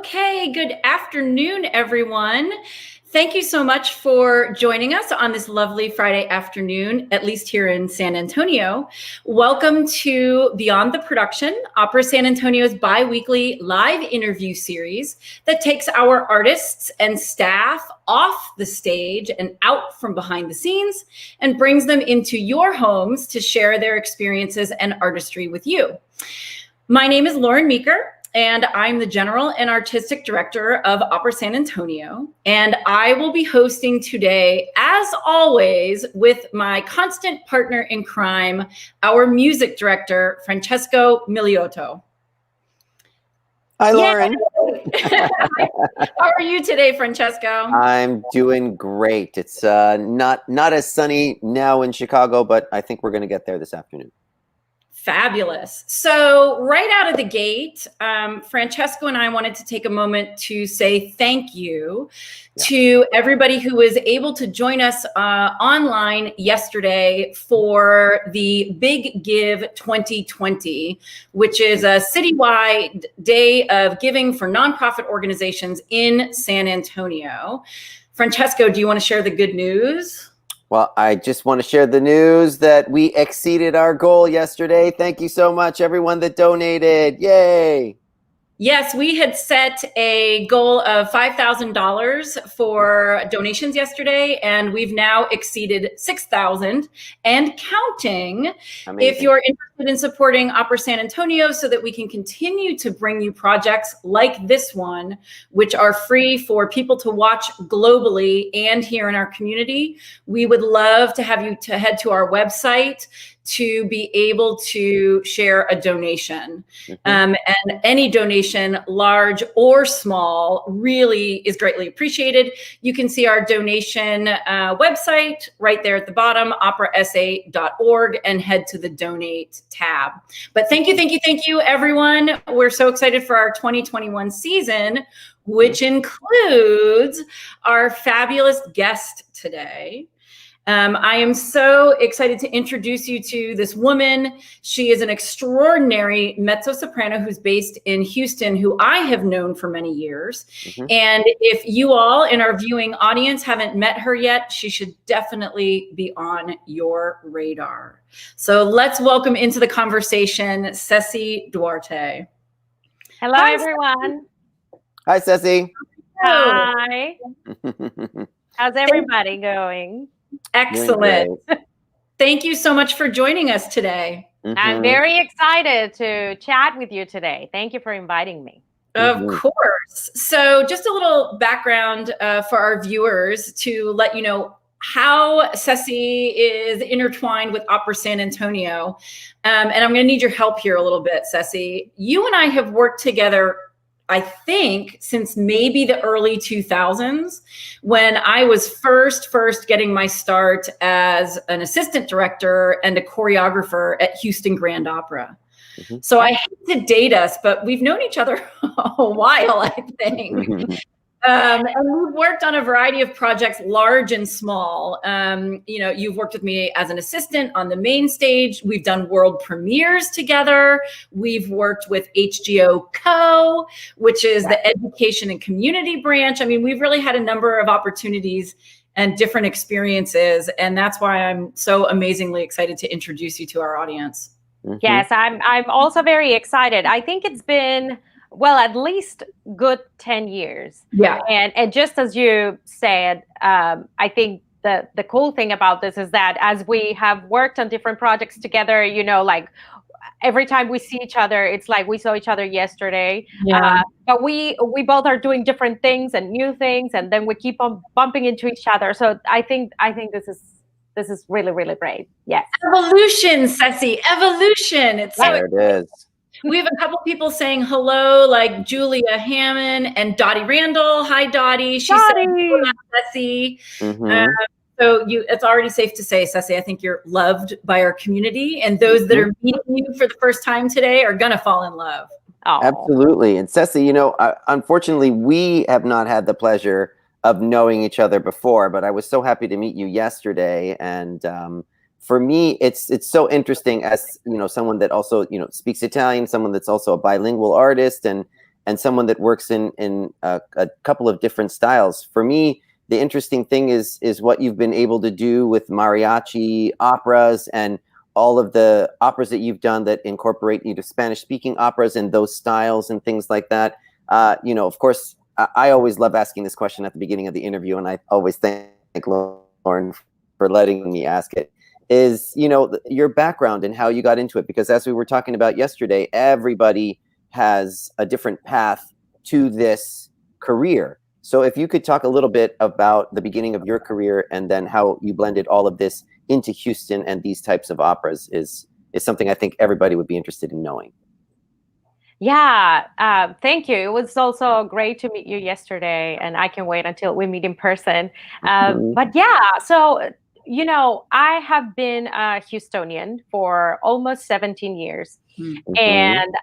Okay, good afternoon, everyone. Thank you so much for joining us on this lovely Friday afternoon, at least here in San Antonio. Welcome to Beyond the Production, Opera San Antonio's bi-weekly live interview series that takes our artists and staff off the stage and out from behind the scenes and brings them into your homes to share their experiences and artistry with you. My name is Lauren Meeker, and I'm the General and Artistic Director of Opera San Antonio. And I will be hosting today, as always, with my constant partner in crime, our music director, Francesco Miliotto. Hi, Lauren. How are you today, Francesco? I'm doing great. It's not as sunny now in Chicago, but I think we're going to get there this afternoon. Fabulous. So right out of the gate, Francesco and I wanted to take a moment to say thank you to everybody who was able to join us online yesterday for the Big Give 2020, which is a citywide day of giving for nonprofit organizations in San Antonio. Francesco, do you want to share the good news? Well, I just want to share the news that we exceeded our goal yesterday. Thank you so much, everyone that donated. Yay! Yes, we had set a goal of $5,000 for donations yesterday, and we've now exceeded 6,000 and counting. Amazing. If you're interested in supporting Opera San Antonio so that we can continue to bring you projects like this one, which are free for people to watch globally and here in our community, we would love to have you to head to our website to be able to share a donation. And any donation, large or small, really is greatly appreciated. You can see our donation website right there at the bottom, operasa.org, and head to the donate tab. But thank you, everyone. We're so excited for our 2021 season, which includes our fabulous guest today. I am so excited to introduce you to this woman. She is an extraordinary mezzo-soprano who's based in Houston, who I have known for many years. And if you all in our viewing audience haven't met her yet, she should definitely be on your radar. So let's welcome into the conversation, Cecilia Duarte. Hello, everyone. Hi, Ceci. Hi. How's everybody going? Excellent. Thank you so much for joining us today. I'm very excited to chat with you today. Thank you for inviting me. Of course. So just a little background for our viewers to let you know how Ceci is intertwined with Opera San Antonio. And I'm going to need your help here a little bit, Ceci. You and I have worked together, I think, since maybe the early 2000s, when I was first getting my start as an assistant director and a choreographer at Houston Grand Opera. So I hate to date us, but we've known each other a while, I think. And we've worked on a variety of projects, large and small. You know, you've worked with me as an assistant on the main stage. We've done world premieres together. We've worked with HGO Co., which is the education and community branch. I mean, we've really had a number of opportunities and different experiences. And that's why I'm so amazingly excited to introduce you to our audience. Yes, I'm also very excited. I think it's been, well, at least good 10 years. Yeah. And just as you said, I think the cool thing about this is that as we have worked on different projects together, you know, like every time we see each other, it's like we saw each other yesterday. But we both are doing different things and new things, and then we keep on bumping into each other. So I think this is really, really great. Yes. Evolution, Ceci, evolution. It's there it is. We have a couple people saying hello, like Julia Hammond and Dottie Randall. Hi, Dottie. She said hello, Ceci. So it's already safe to say, Ceci, I think you're loved by our community, and those that are meeting you for the first time today are gonna fall in love. Oh. Absolutely. And Ceci, you know, unfortunately, we have not had the pleasure of knowing each other before, but I was so happy to meet you yesterday. And for me, it's so interesting as, you know, someone that also, you know, speaks Italian, someone that's also a bilingual artist, and and someone that works in a couple of different styles. For me, the interesting thing is what you've been able to do with mariachi operas and all of the operas that you've done that incorporate either Spanish-speaking operas and those styles and things like that. Of course, I always love asking this question at the beginning of the interview, and I always thank Lauren for letting me ask it, is, your background and how you got into it. Because as we were talking about yesterday, everybody has a different path to this career. So if you could talk a little bit about the beginning of your career and then how you blended all of this into Houston and these types of operas is something I think everybody would be interested in knowing. Yeah, thank you. It was also great to meet you yesterday, and I can wait until we meet in person. But yeah, so, I have been a Houstonian for almost 17 years. And,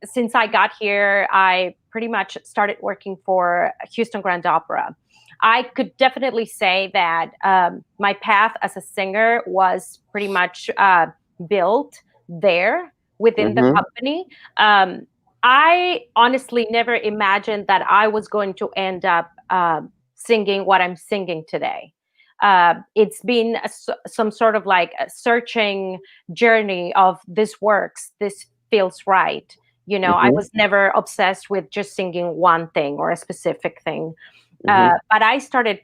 since I got here, I pretty much started working for Houston Grand Opera. I could definitely say that my path as a singer was pretty much built there within the company. I honestly never imagined that I was going to end up singing what I'm singing today. It's been some sort of like a searching journey of this works, this feels right. I was never obsessed with just singing one thing or a specific thing. But I started,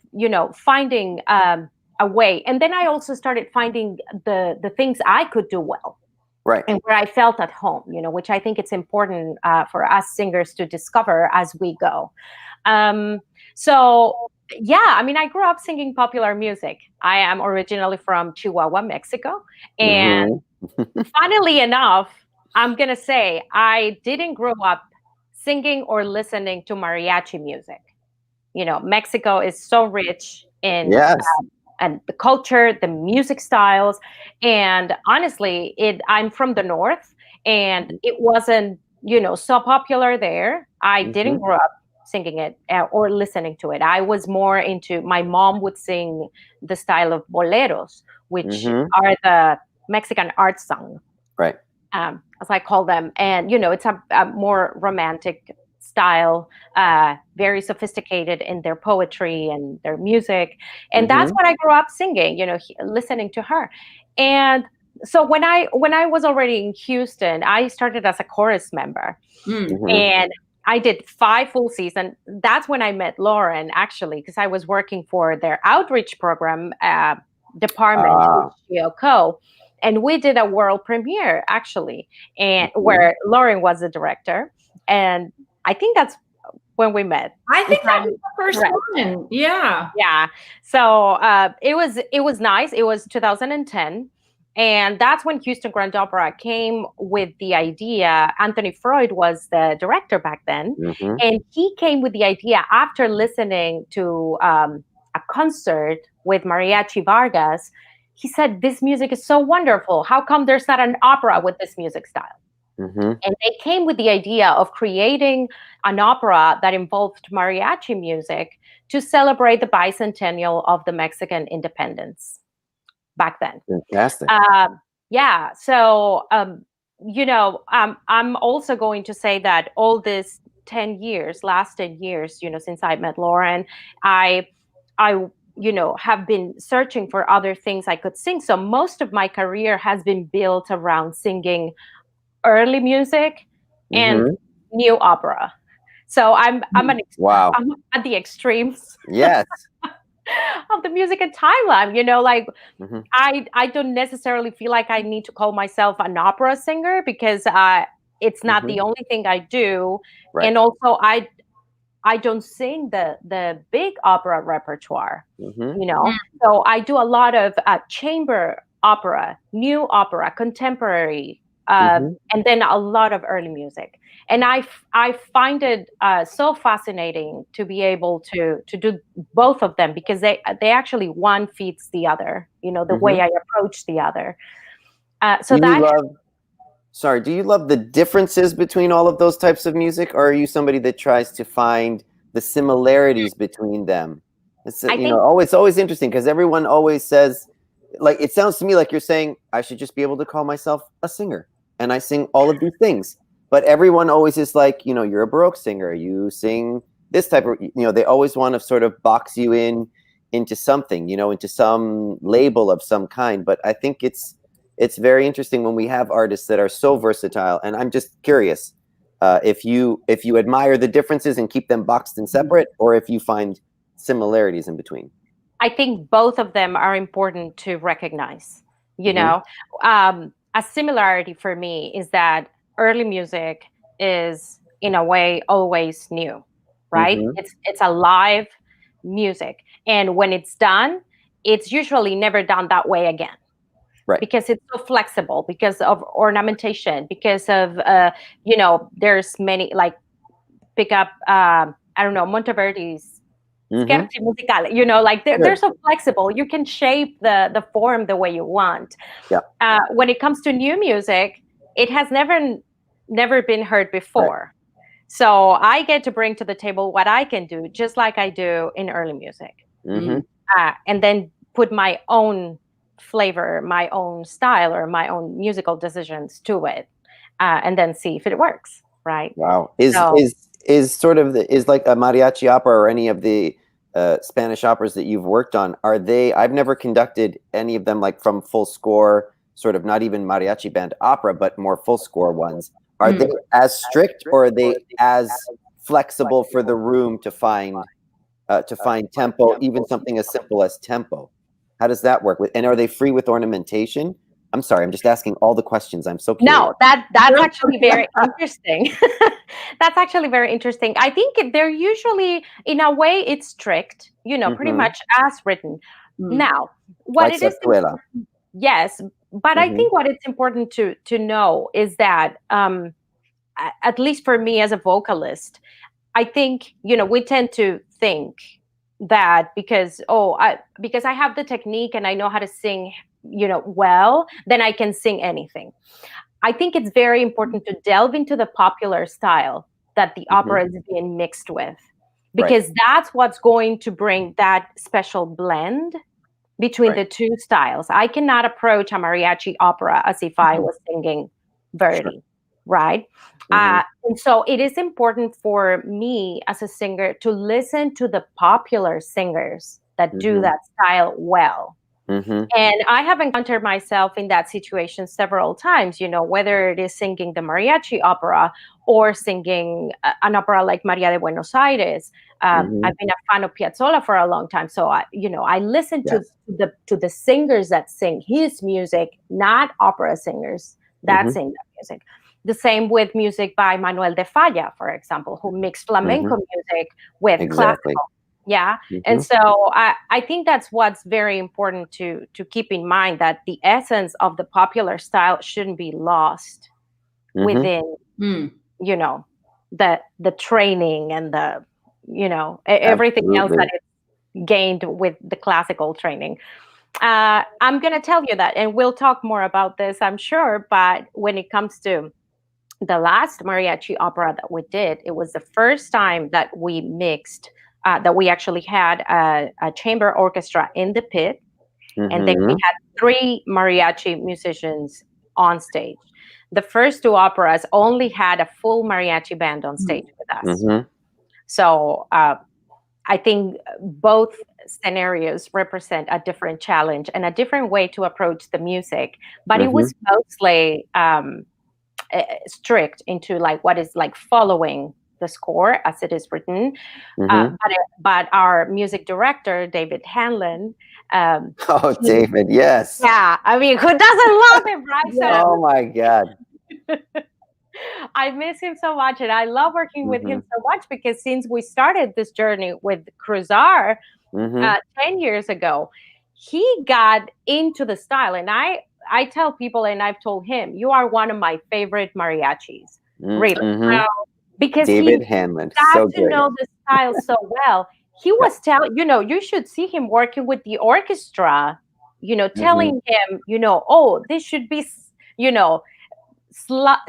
finding a way. And then I also started finding the things I could do well. Right. And where I felt at home, which I think it's important for us singers to discover as we go. So, yeah, I grew up singing popular music. I am originally from Chihuahua, Mexico. And funnily enough, I'm going to say I didn't grow up singing or listening to mariachi music. Mexico is so rich in and the culture, the music styles. And honestly, I'm from the North, and it wasn't, so popular there. I didn't grow up singing it or listening to it. I was more into, my mom would sing the style of boleros, which are the Mexican art song. Right. As I call them. And, it's a more romantic style, very sophisticated in their poetry and their music. And that's what I grew up singing, listening to her. And so when I was already in Houston, I started as a chorus member. And I did 5 full seasons. That's when I met Lauren, actually, because I was working for their outreach program department, HGOCO. And we did a world premiere, actually, and where Lauren was the director. And I think that's when we met. I think that was the first one. Yeah. Yeah. So it was nice. It was 2010. And that's when Houston Grand Opera came with the idea. Anthony Freud was the director back then. And he came with the idea after listening to a concert with Mariachi Vargas. He said, this music is so wonderful. How come there's not an opera with this music style? And they came with the idea of creating an opera that involved mariachi music to celebrate the bicentennial of the Mexican independence back then. Fantastic. Yeah. So, I'm also going to say that all this last 10 years, since I met Lauren, I have been searching for other things I could sing. So most of my career has been built around singing early music and new opera. So I'm at the extremes. Yes. Of the music and timeline, I don't necessarily feel like I need to call myself an opera singer because it's not the only thing I do. Right. And also I don't sing the big opera repertoire, So I do a lot of chamber opera, new opera, contemporary, and then a lot of early music. And I find it so fascinating to be able to do both of them because they actually one feeds the other, the way I approach the other. Do you love the differences between all of those types of music, or are you somebody that tries to find the similarities between them? It's always interesting because everyone always says, like, it sounds to me like you're saying I should just be able to call myself a singer and I sing all of these things. but everyone always is like, you're a Baroque singer, you sing this type of, they always want to sort of box you into something, into some label of some kind. But I think it's very interesting when we have artists that are so versatile. And I'm just curious if you admire the differences and keep them boxed and separate, or if you find similarities in between. I think both of them are important to recognize. A similarity for me is that early music is, in a way, always new, right? It's a live music, and when it's done, it's usually never done that way again, right? Because it's so flexible, because of ornamentation, because of there's many, like, pick up I don't know, Monteverdi's Scherzi musicali, like they're so flexible. You can shape the form the way you want. Yeah. When it comes to new music, it has never been heard before. Right. So I get to bring to the table what I can do, just like I do in early music. And then put my own flavor, my own style, or my own musical decisions to it, and then see if it works. Right. Wow. Is like a mariachi opera or any of the Spanish operas that you've worked on, I've never conducted any of them like from full score, sort of not even mariachi band opera, but more full score ones. Are they as strict, or are they as flexible for the room to find tempo, even something as simple as tempo? How does that work? And are they free with ornamentation? I'm sorry, I'm just asking all the questions. I'm so curious. No, that's actually very interesting. That's actually very interesting. I think they're usually, in a way, it's strict, pretty much as written. Now, what like it is, yes, but I think what it's important to know is that, at least for me as a vocalist, I think, we tend to think that because I have the technique and I know how to sing, well, then I can sing anything. I think it's very important to delve into the popular style that the opera is being mixed with, because that's what's going to bring that special blend between the two styles. I cannot approach a mariachi opera as if I was singing Verdi, right? And so it is important for me as a singer to listen to the popular singers that do that style well. And I have encountered myself in that situation several times, whether it is singing the mariachi opera or singing an opera like Maria de Buenos Aires. I've been a fan of Piazzolla for a long time. So, I listen to the singers that sing his music, not opera singers that sing that music. The same with music by Manuel de Falla, for example, who mixed flamenco music with classical. Yeah. And so I think that's what's very important to keep in mind, that the essence of the popular style shouldn't be lost within, the training and the, everything else that is gained with the classical training. I'm going to tell you that, and we'll talk more about this, I'm sure. But when it comes to the last mariachi opera that we did, it was the first time that we mixed, that we actually had a chamber orchestra in the pit, and then we had 3 mariachi musicians on stage. The first 2 operas only had a full mariachi band on stage with us. So I think both scenarios represent a different challenge and a different way to approach the music, but it was mostly strict into like what is like following the score as it is written. But our music director, David Hanlon. David, yes. Yeah, I mean, who doesn't love him, right? Oh my God. I miss him so much, and I love working with him so much, because since we started this journey with Cruzar 10 years ago, he got into the style. And I tell people, and I've told him, you are one of my favorite mariachis, really. Because David Hanlon, got to know the style so well. He was telling, you should see him working with the orchestra, telling him, oh, this should be, slide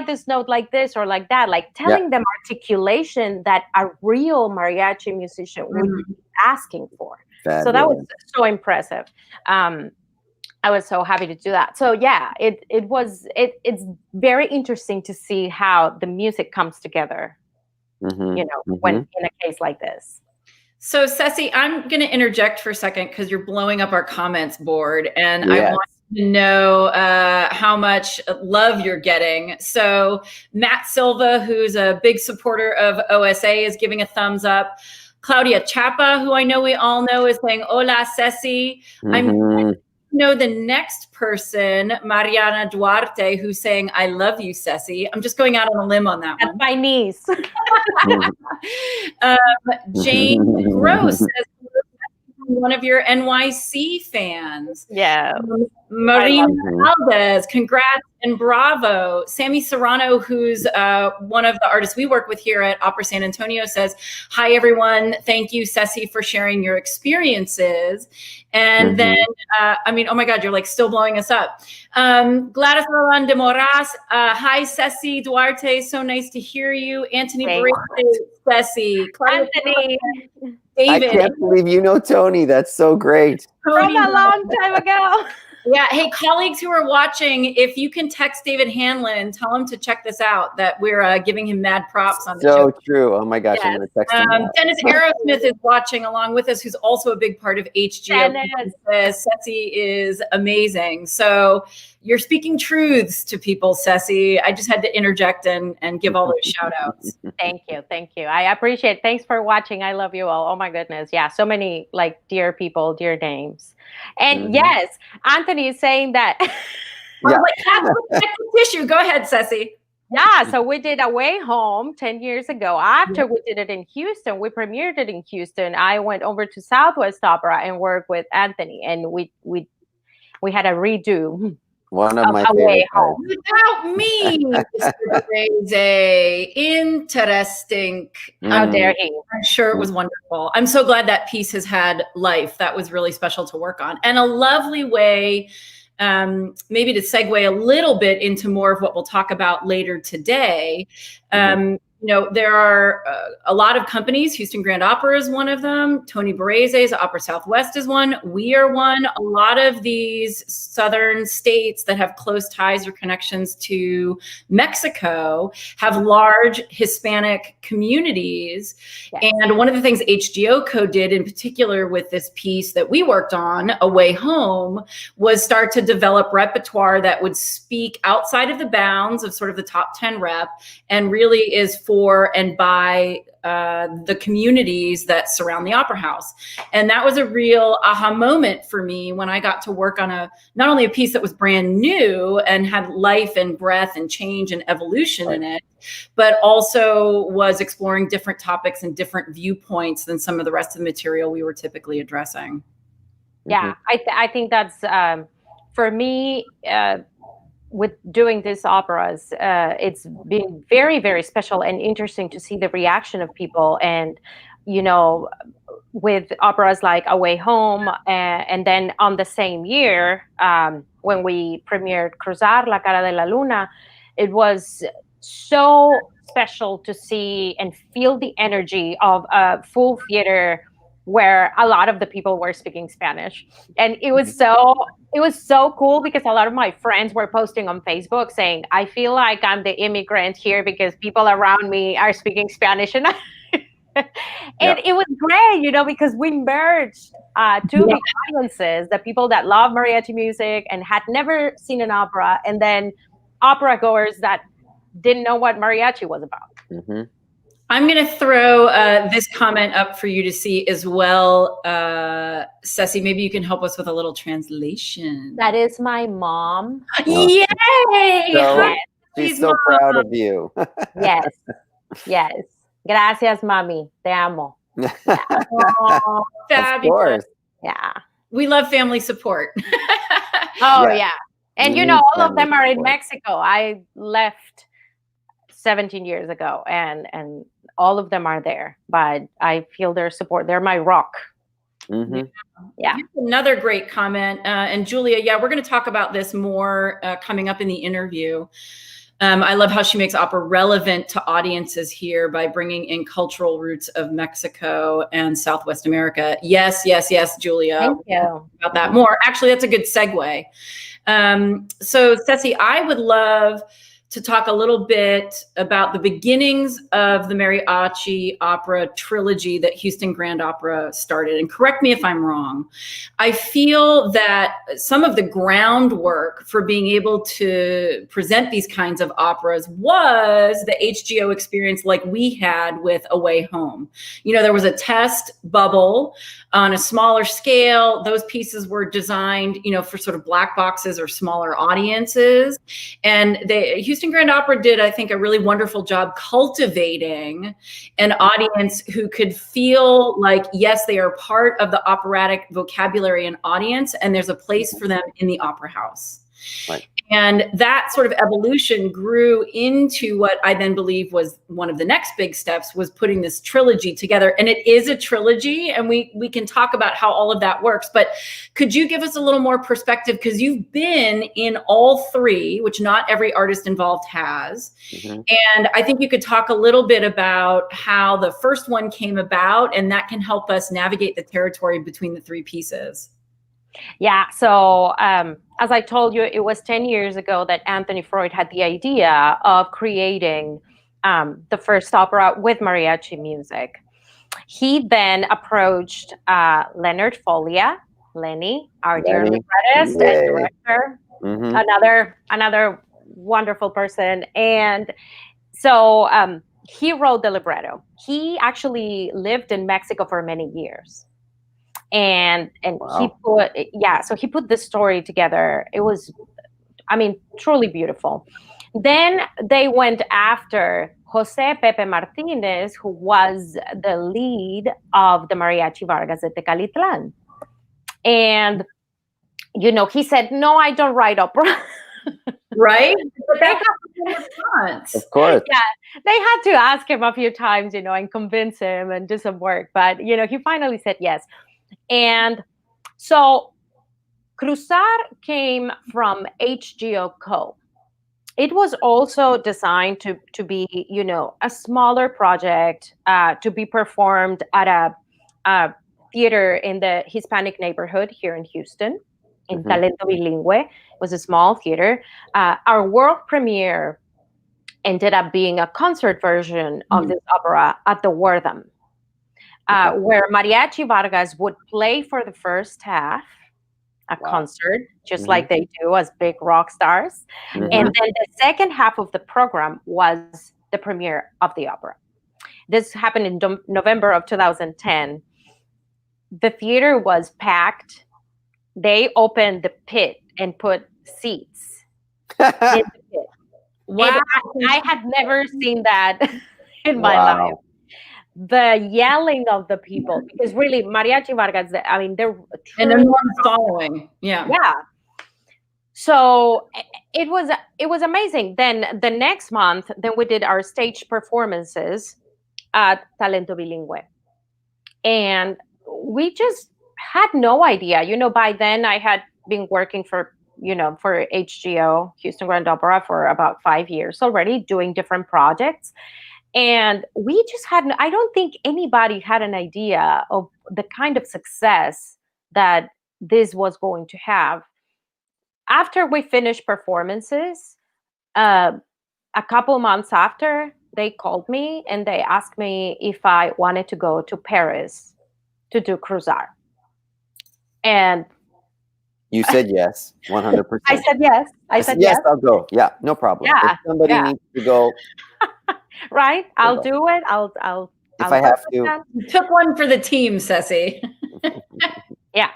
this note like this or like that, like telling them articulation that a real mariachi musician would be asking for. Fabulous. So that was so impressive. I was so happy to do that. So yeah, it's very interesting to see how the music comes together, when in a case like this. So, Ceci, I'm going to interject for a second because you're blowing up our comments board, and I Yes. want to know how much love you're getting. So, Matt Silva, who's a big supporter of OSA, is giving a thumbs up. Claudia Chapa, who I know we all know, is saying, "Hola, Ceci." I'm know the next person, Mariana Duarte, who's saying, "I love you, Ceci." I'm just going out on a limb on that That's one. my niece. Jane Gross says, one of your NYC fans. Yeah. Marina Valdez, congrats and bravo. Sammy Serrano, who's one of the artists we work with here at Opera San Antonio, says, "Hi, everyone. Thank you, Ceci, for sharing your experiences." And then, oh my God, you're like still blowing us up. Gladys Roland de Moras, "Hi, Ceci Duarte. So nice to hear you." Anthony Barrete, Ceci. Anthony. David. I can't believe you know Tony. That's so great. From a long time ago. Yeah. Hey, colleagues who are watching, if you can text David Hanlon, tell him to check this out, that we're giving him mad props on the show. So true. Oh my gosh, I'm going to text him. Dennis Aerosmith is watching along with us, who's also a big part of HGO. Ceci is amazing. So you're speaking truths to people, Ceci. I just had to interject and give all those shout outs. Thank you. Thank you. I appreciate it. Thanks for watching. I love you all. Oh my goodness. Yeah. So many like dear people, dear names. And yes, Anthony is saying that. Yeah. Like, tissue. Go ahead, Ceci. Yeah, so we did Away Home 10 years ago. After we did it in Houston, we premiered it in Houston. I went over to Southwest Opera and worked with Anthony, and we had a redo. One of my favorite Home. Without me, Mr. Crazy. Interesting. How dare he? I'm sure it was wonderful. I'm so glad that piece has had life. That was really special to work on. And a lovely way, maybe to segue a little bit into more of what we'll talk about later today. There are a lot of companies. Houston Grand Opera is one of them. Tony Barese's Opera Southwest is one. We are one. A lot of these southern states that have close ties or connections to Mexico have large Hispanic communities. Yes. And one of the things HGOCO did in particular with this piece that we worked on, Away Home, was start to develop repertoire that would speak outside of the bounds of sort of the top 10 rep and really is for and by the communities that surround the Opera House. And that was a real aha moment for me when I got to work on not only a piece that was brand new and had life and breath and change and evolution in it, but also was exploring different topics and different viewpoints than some of the rest of the material we were typically addressing. Yeah, I think that's, for me, with doing these operas, it's been very, very special and interesting to see the reaction of people. And, with operas like Away Home, and then on the same year, when we premiered Cruzar La Cara de la Luna, it was so special to see and feel the energy of a full theater where a lot of the people were speaking Spanish. And it was so cool because a lot of my friends were posting on Facebook saying, I feel like I'm the immigrant here because people around me are speaking Spanish. And it was great, because we merged two big audiences, the people that love mariachi music and had never seen an opera, and then opera goers that didn't know what mariachi was about. I'm going to throw this comment up for you to see as well. Ceci, maybe you can help us with a little translation. That is my mom. Yay! So, she's so proud of you. Yes. Gracias, mami. Te amo. Oh, fabulous. Yeah. We love family support. Yeah. And all of them are in Mexico. I left 17 years ago, and all of them are there, but I feel their support. They're my rock. Yeah. Another great comment. And Julia, we're going to talk about this more coming up in the interview. I love how she makes opera relevant to audiences here by bringing in cultural roots of Mexico and Southwest America. Yes, yes, yes, Julia. Thank you. About that more. Actually, that's a good segue. So, Ceci, I would love to talk a little bit about the beginnings of the mariachi opera trilogy that Houston Grand Opera started. And correct me if I'm wrong. I feel that some of the groundwork for being able to present these kinds of operas was the HGO experience like we had with Away Home. You know, there was a test bubble on a smaller scale. Those pieces were designed, you know, for sort of black boxes or smaller audiences. And the Houston Grand Opera did, I think, a really wonderful job cultivating an audience who could feel like, yes, they are part of the operatic vocabulary and audience, and there's a place for them in the opera house. Right. And that sort of evolution grew into what I then believe was one of the next big steps, was putting this trilogy together. And it is a trilogy, and we can talk about how all of that works. But could you give us a little more perspective? Because you've been in all three, which not every artist involved has. Mm-hmm. And I think you could talk a little bit about how the first one came about, and that can help us navigate the territory between the three pieces. Yeah, so as I told you, it was 10 years ago that Anthony Freud had the idea of creating the first opera with mariachi music. He then approached Leonard Foglia, Lenny, our dear librettist and director, another wonderful person. And so he wrote the libretto. He actually lived in Mexico for many years. And wow. he put this story together. It was, I mean, truly beautiful. Then they went after Jose Pepe Martinez, who was the lead of the Mariachi Vargas de Tecalitlan. And, you know, he said, no, I don't write opera. Right? But that response. Of course. Yeah, they had to ask him a few times, you know, and convince him and do some work. But, you know, he finally said yes. And so Cruzar came from HGO Co. It was also designed to be, you know, a smaller project to be performed at a theater in the Hispanic neighborhood here in Houston, in Talento Bilingüe. It was a small theater. Our world premiere ended up being a concert version of this opera at the Wortham. Where Mariachi Vargas would play for the first half, a concert, just like they do as big rock stars. And then the second half of the program was the premiere of the opera. This happened in November of 2010. The theater was packed. They opened the pit and put seats in the pit. Wow. I had never seen that in my life. The yelling of the people, because really Mariachi Vargas, I mean, they're an enormous following. Yeah. So it was amazing. Then the next month, then we did our stage performances at Talento Bilingüe, and we just had no idea. You know, by then I had been working for HGO, Houston Grand Opera, for about 5 years already, doing different projects. And we just I don't think anybody had an idea of the kind of success that this was going to have. After we finished performances, a couple months after, they called me and they asked me if I wanted to go to Paris to do Cruzar. And you said yes, 100%. I said yes. I said yes. I'll go. Yeah, no problem. Yeah, if somebody needs to go. Right, I'll do it. I'll if I have to. You took one for the team, Ceci. Yeah.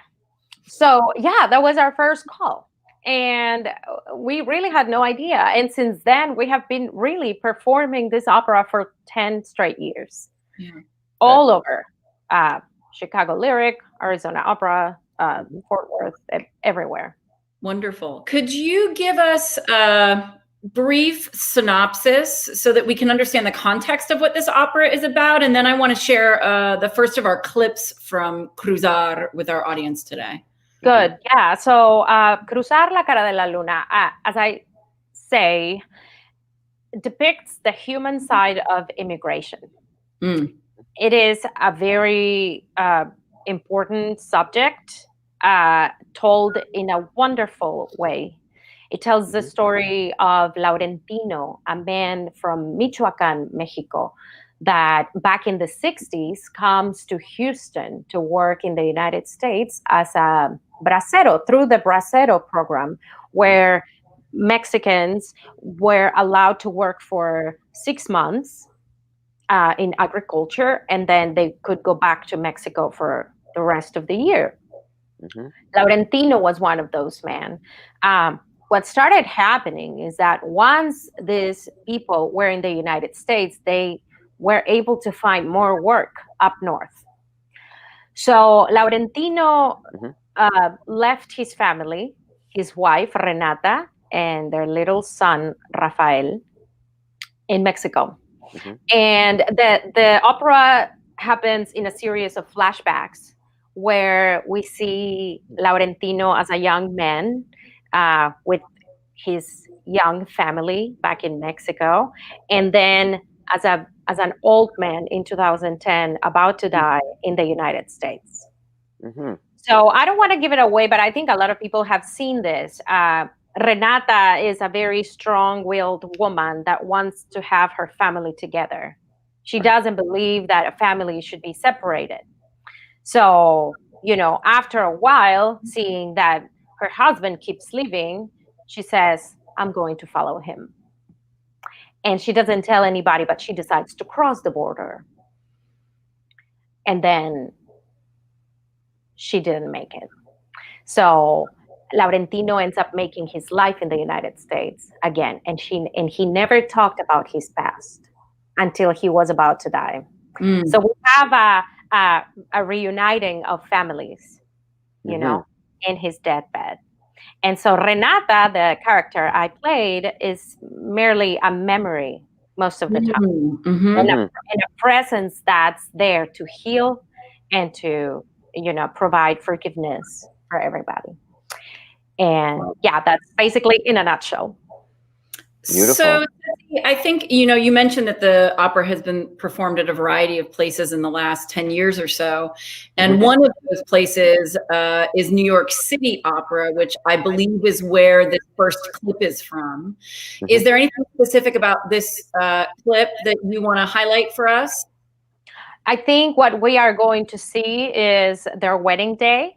So yeah, that was our first call, and we really had no idea. And since then, we have been really performing this opera for 10 straight years, all over Chicago Lyric, Arizona Opera, Fort Worth, everywhere. Wonderful. Could you give us a brief synopsis so that we can understand the context of what this opera is about? And then I want to share the first of our clips from Cruzar with our audience today. Good. Yeah. So Cruzar la cara de la luna, as I say, depicts the human side of immigration. Mm. It is a very important subject, told in a wonderful way. It tells the story of Laurentino, a man from Michoacan, Mexico, that back in the 60s comes to Houston to work in the United States as a bracero through the bracero program, where Mexicans were allowed to work for 6 months in agriculture, and then they could go back to Mexico for the rest of the year. Laurentino was one of those men. What started happening is that once these people were in the United States, they were able to find more work up north. So Laurentino left his family, his wife, Renata, and their little son, Rafael, in Mexico. And the opera happens in a series of flashbacks where we see Laurentino as a young man with his young family back in Mexico, and then as an old man in 2010 about to die in the United States. So I don't want to give it away, but I think a lot of people have seen this. Renata is a very strong-willed woman that wants to have her family together. She doesn't believe that a family should be separated. So, after a while, seeing that her husband keeps leaving, she says, I'm going to follow him. And she doesn't tell anybody, but she decides to cross the border. And then she didn't make it. So Laurentino ends up making his life in the United States again, and he never talked about his past until he was about to die. So we have a reuniting of families, in his deathbed. And so Renata, the character I played, is merely a memory most of the time, and a presence that's there to heal and to provide forgiveness for everybody. And that's basically in a nutshell. Beautiful. So I think, you mentioned that the opera has been performed at a variety of places in the last 10 years or so. And one of those places is New York City Opera, which I believe is where this first clip is from. Is there anything specific about this clip that you want to highlight for us? I think what we are going to see is their wedding day.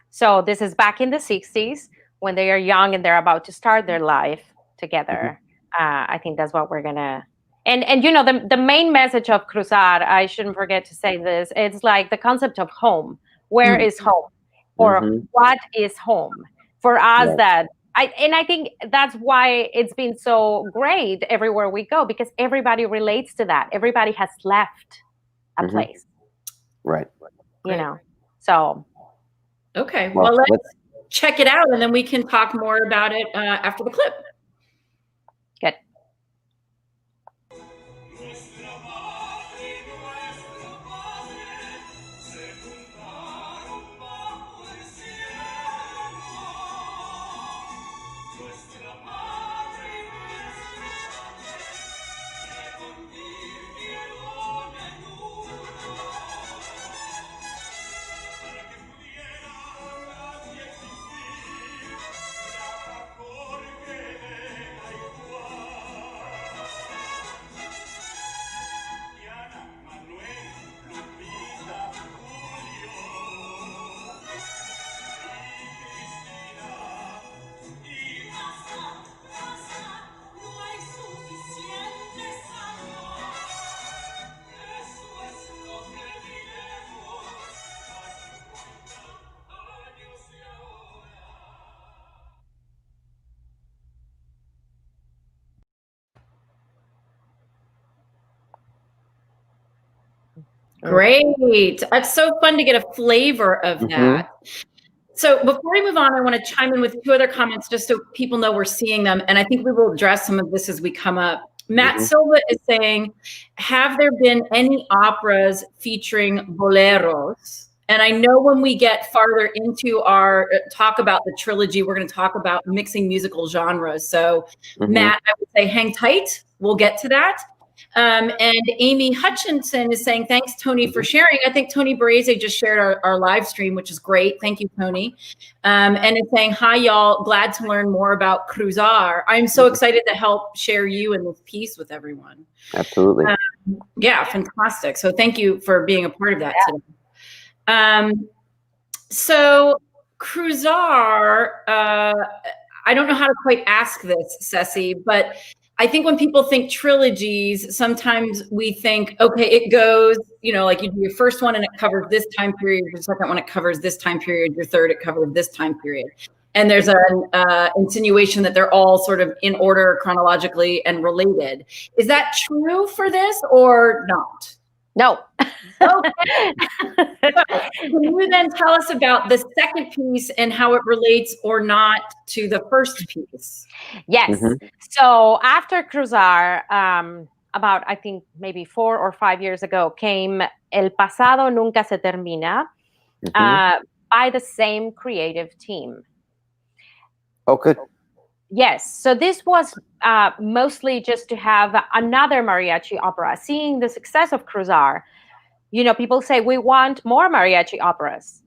So this is back in the 60s when they are young and they're about to start their life together. I think that's what we're gonna. And the main message of Cruzar, I shouldn't forget to say this. It's like the concept of home. Where is home, or what is home for us? I think that's why it's been so great everywhere we go, because everybody relates to that. Everybody has left a place, right? So. Okay, well, let's check it out, and then we can talk more about it after the clip. Good. Great. It's so fun to get a flavor of that. So before we move on, I want to chime in with two other comments just so people know we're seeing them. And I think we will address some of this as we come up. Matt Silva is saying, have there been any operas featuring boleros? And I know when we get farther into our talk about the trilogy, we're going to talk about mixing musical genres. So, Matt, I would say hang tight. We'll get to that. And Amy Hutchinson is saying, thanks, Tony, for sharing. I think Tony Barese just shared our live stream, which is great. Thank you, Tony. And it's saying, hi, y'all. Glad to learn more about Cruzar. I'm so excited to help share you in this piece with everyone. Absolutely. Yeah, fantastic. So thank you for being a part of that today. So Cruzar, I don't know how to quite ask this, Ceci, but I think when people think trilogies, sometimes we think, okay, it goes, you know, like you do your first one and it covers this time period, your second one, it covers this time period, your third, it covers this time period. And there's an insinuation that they're all sort of in order chronologically and related. Is that true for this or not? No. Okay. So, can you then tell us about the second piece and how it relates or not to the first piece? Yes. So after Cruzar, about I think maybe 4 or 5 years ago, came El Pasado Nunca Se Termina by the same creative team. Oh, good. Yes. So this was mostly just to have another mariachi opera. Seeing the success of Cruzar, you know, people say we want more mariachi operas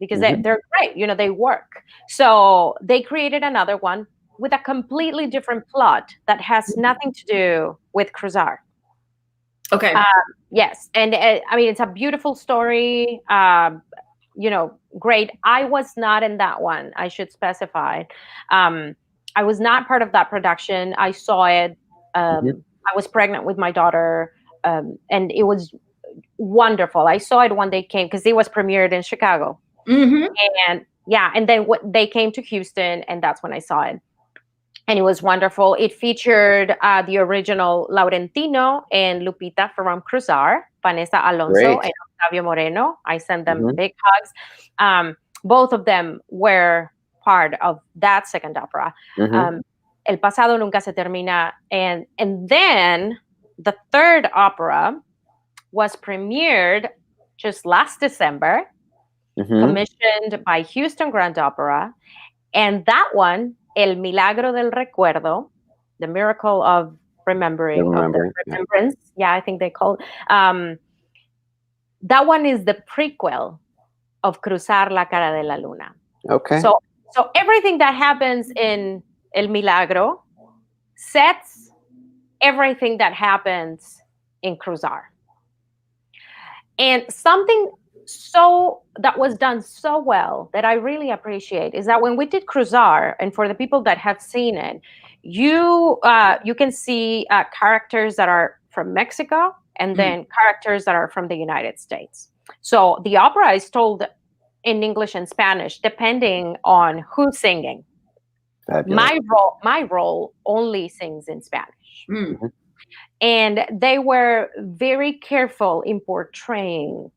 because they're great. You know, they work. So they created another one with a completely different plot that has nothing to do with Cruzar. Okay. Yes. And I mean, it's a beautiful story. You know, great. I was not in that one. I should specify. I was not part of that production. I saw it. I was pregnant with my daughter, and it was wonderful. I saw it when they came because it was premiered in Chicago. And yeah, and then they came to Houston, and that's when I saw it. And it was wonderful. It featured the original Laurentino and Lupita from Cruzar, Vanessa Alonso and Octavio Moreno. I sent them big hugs. Both of them were part of that second opera, El Pasado Nunca Se Termina. And then the third opera was premiered just last December, commissioned by Houston Grand Opera. And that one, El Milagro del Recuerdo, the miracle of remembering, of the remembrance. Yeah, I think they call it. That one is the prequel of Cruzar la Cara de la Luna. Okay. So everything that happens in El Milagro sets everything that happens in Cruzar. And something that was done so well that I really appreciate is that when we did Cruzar, and for the people that have seen it, you can see characters that are from Mexico and then characters that are from the United States. So the opera is told in English and Spanish, depending on who's singing. Fabulous. My role only sings in Spanish. And they were very careful in portraying,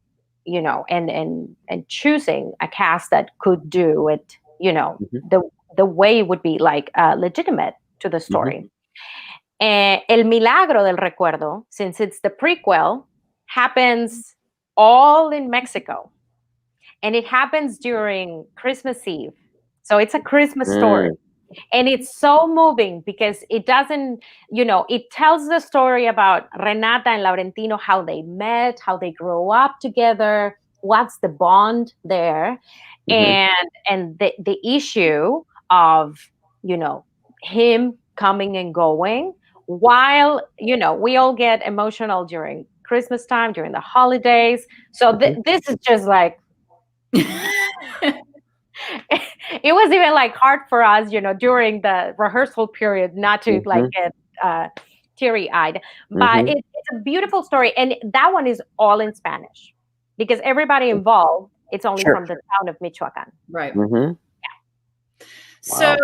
you know, and choosing a cast that could do it, you know, the way it would be like legitimate to the story. El Milagro del Recuerdo, since it's the prequel, happens all in Mexico. And it happens during Christmas Eve. So it's a Christmas story. And it's so moving because it doesn't, you know, it tells the story about Renata and Laurentino, how they met, how they grew up together, what's the bond there, and the issue of, you know, him coming and going while, you know, we all get emotional during Christmas time, during the holidays. So this is just like, it was even like hard for us, you know, during the rehearsal period not to like get teary-eyed. But it's a beautiful story. And that one is all in Spanish because everybody involved, it's only from the town of Michoacan. Right. So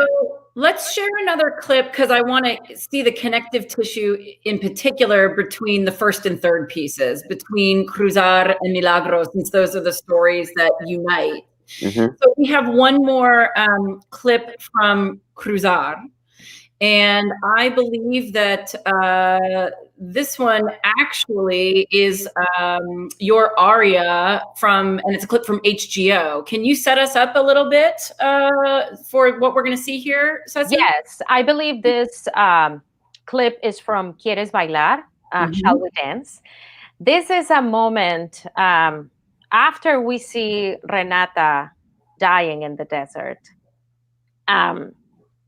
let's share another clip because I want to see the connective tissue in particular between the first and third pieces, between Cruzar and Milagro, since those are the stories that unite. So we have one more clip from Cruzar, and I believe that this one actually is your aria and it's a clip from HGO. Can you set us up a little bit for what we're going to see here, Ceci? Yes, I believe this clip is from ¿Quieres bailar? Shall we dance? This is a moment after we see Renata dying in the desert.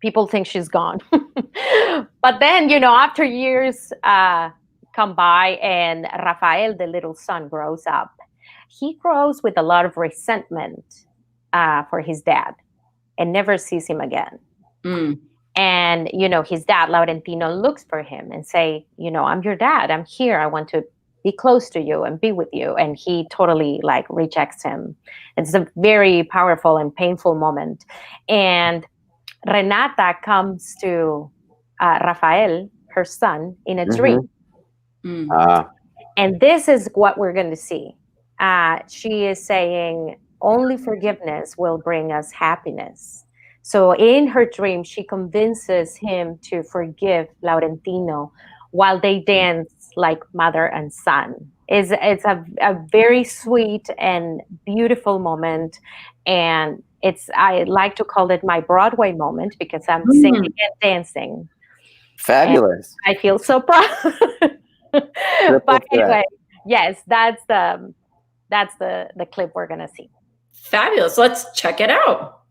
People think she's gone. But then, after years come by and Rafael, the little son, grows up, he grows with a lot of resentment for his dad and never sees him again. And, his dad, Laurentino, looks for him and say, I'm your dad. I'm here. I want to be close to you and be with you. And he totally rejects him. It's a very powerful and painful moment. And Renata comes to Rafael, her son, in a dream. And this is what we're going to see. She is saying, only forgiveness will bring us happiness. So in her dream, she convinces him to forgive Laurentino while they dance like mother and son. It's a very sweet and beautiful moment. And I like to call it my Broadway moment because I'm singing and dancing. Fabulous. And I feel so proud. But anyway, yes, that's the clip we're gonna see. Fabulous. Let's check it out.